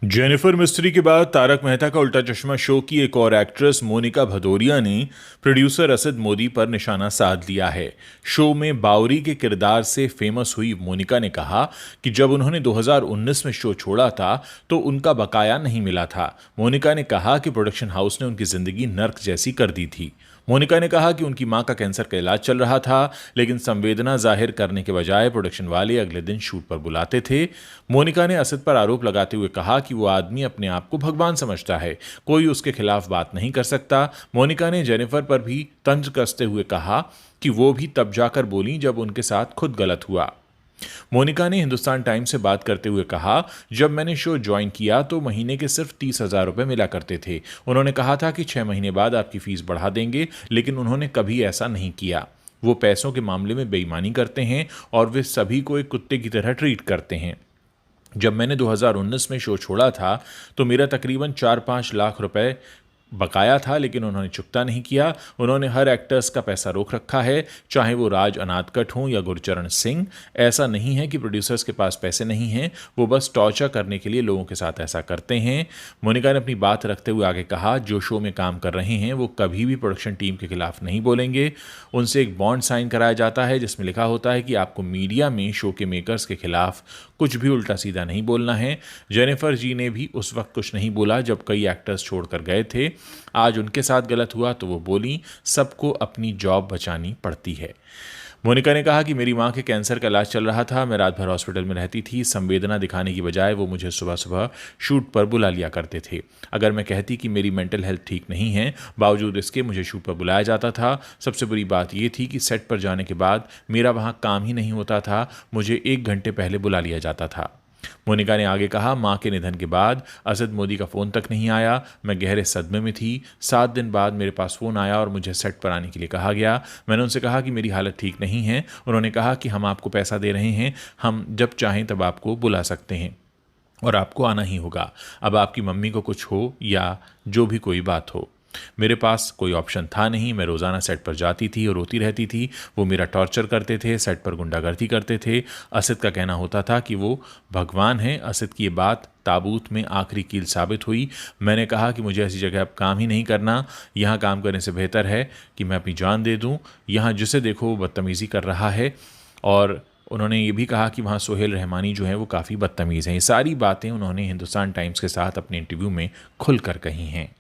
Jennifer मिस्त्री के बाद तारक मेहता का उल्टा चश्मा शो की एक और एक्ट्रेस मोनिका भदौरिया ने प्रोड्यूसर असद मोदी पर निशाना साध लिया है। शो में बावरी के किरदार से फेमस हुई मोनिका ने कहा कि जब उन्होंने 2019 में शो छोड़ा था तो उनका बकाया नहीं मिला था। मोनिका ने कहा कि प्रोडक्शन हाउस ने उनकी जिंदगी नर्क जैसी कर दी थी। मोनिका ने कहा कि उनकी मां का कैंसर का इलाज चल रहा था, लेकिन संवेदना जाहिर करने के बजाय प्रोडक्शन वाले अगले दिन शूट पर बुलाते थे। मोनिका ने असद पर आरोप लगाते हुए कहा कि वो आदमी अपने आप को भगवान समझता है, कोई उसके खिलाफ बात नहीं कर सकता। मोनिका ने जेनिफर पर भी तंज कसते हुए कहा कि वो भी तब जाकर बोली जब उनके साथ खुद गलत हुआ। मोनिका ने हिंदुस्तान टाइम्स से बात करते हुए कहा, जब मैंने शो ज्वाइन किया तो महीने के सिर्फ 30,000 रुपये मिला करते थे। उन्होंने कहा था कि 6 महीने बाद आपकी फीस बढ़ा देंगे, लेकिन उन्होंने कभी ऐसा नहीं किया। वो पैसों के मामले में बेईमानी करते हैं और वे सभी को एक कुत्ते की तरह ट्रीट करते हैं। जब मैंने 2019 में शो छोड़ा था तो मेरा तकरीबन 4-5 लाख रुपए बकाया था, लेकिन उन्होंने चुकता नहीं किया। उन्होंने हर एक्टर्स का पैसा रोक रखा है, चाहे वो राज अनादकट हों या गुरचरण सिंह। ऐसा नहीं है कि प्रोड्यूसर्स के पास पैसे नहीं हैं, वो बस टॉर्चर करने के लिए लोगों के साथ ऐसा करते हैं। मोनिका ने अपनी बात रखते हुए आगे कहा, जो शो में काम कर रहे हैं वो कभी भी प्रोडक्शन टीम के खिलाफ नहीं बोलेंगे। उनसे एक बॉन्ड साइन कराया जाता है जिसमें लिखा होता है कि आपको मीडिया में शो के मेकर्स के खिलाफ कुछ भी उल्टा सीधा नहीं बोलना है। जेनिफर जी ने भी उस वक्त कुछ नहीं बोला जब कई एक्टर्स छोड़कर गए थे। आज उनके साथ गलत हुआ तो वो बोली, सबको अपनी जॉब बचानी पड़ती है। मोनिका ने कहा कि मेरी मां के कैंसर का इलाज चल रहा था, मैं रात भर हॉस्पिटल में रहती थी। संवेदना दिखाने की बजाय वो मुझे सुबह सुबह शूट पर बुला लिया करते थे। अगर मैं कहती कि मेरी मेंटल हेल्थ ठीक नहीं है, बावजूद इसके मुझे शूट पर बुलाया जाता था। सबसे बुरी बात यह थी कि सेट पर जाने के बाद मेरा वहां काम ही नहीं होता था, मुझे 1 घंटे पहले बुला लिया जाता था। मोनिका ने आगे कहा, मां के निधन के बाद असद मोदी का फ़ोन तक नहीं आया। मैं गहरे सदमे में थी। 7 दिन बाद मेरे पास फ़ोन आया और मुझे सेट पर आने के लिए कहा गया। मैंने उनसे कहा कि मेरी हालत ठीक नहीं है। उन्होंने कहा कि हम आपको पैसा दे रहे हैं, हम जब चाहें तब आपको बुला सकते हैं और आपको आना ही होगा। अब आपकी मम्मी को कुछ हो या जो भी कोई बात हो, मेरे पास कोई ऑप्शन था नहीं। मैं रोज़ाना सेट पर जाती थी और रोती रहती थी। वो मेरा टॉर्चर करते थे, सेट पर गुंडागर्दी करते थे। असद का कहना होता था कि वो भगवान है। असद की ये बात ताबूत में आखिरी कील साबित हुई। मैंने कहा कि मुझे ऐसी जगह अब काम ही नहीं करना। यहाँ काम करने से बेहतर है कि मैं अपनी जान दे दूँ। यहाँ जिसे देखो वो बदतमीज़ी कर रहा है। और उन्होंने ये भी कहा कि वहाँ सोहेल रहमानी जो है वो काफ़ी बदतमीज़ हैं। ये सारी बातें उन्होंने हिंदुस्तान टाइम्स के साथ अपने इंटरव्यू में खुलकर कही हैं।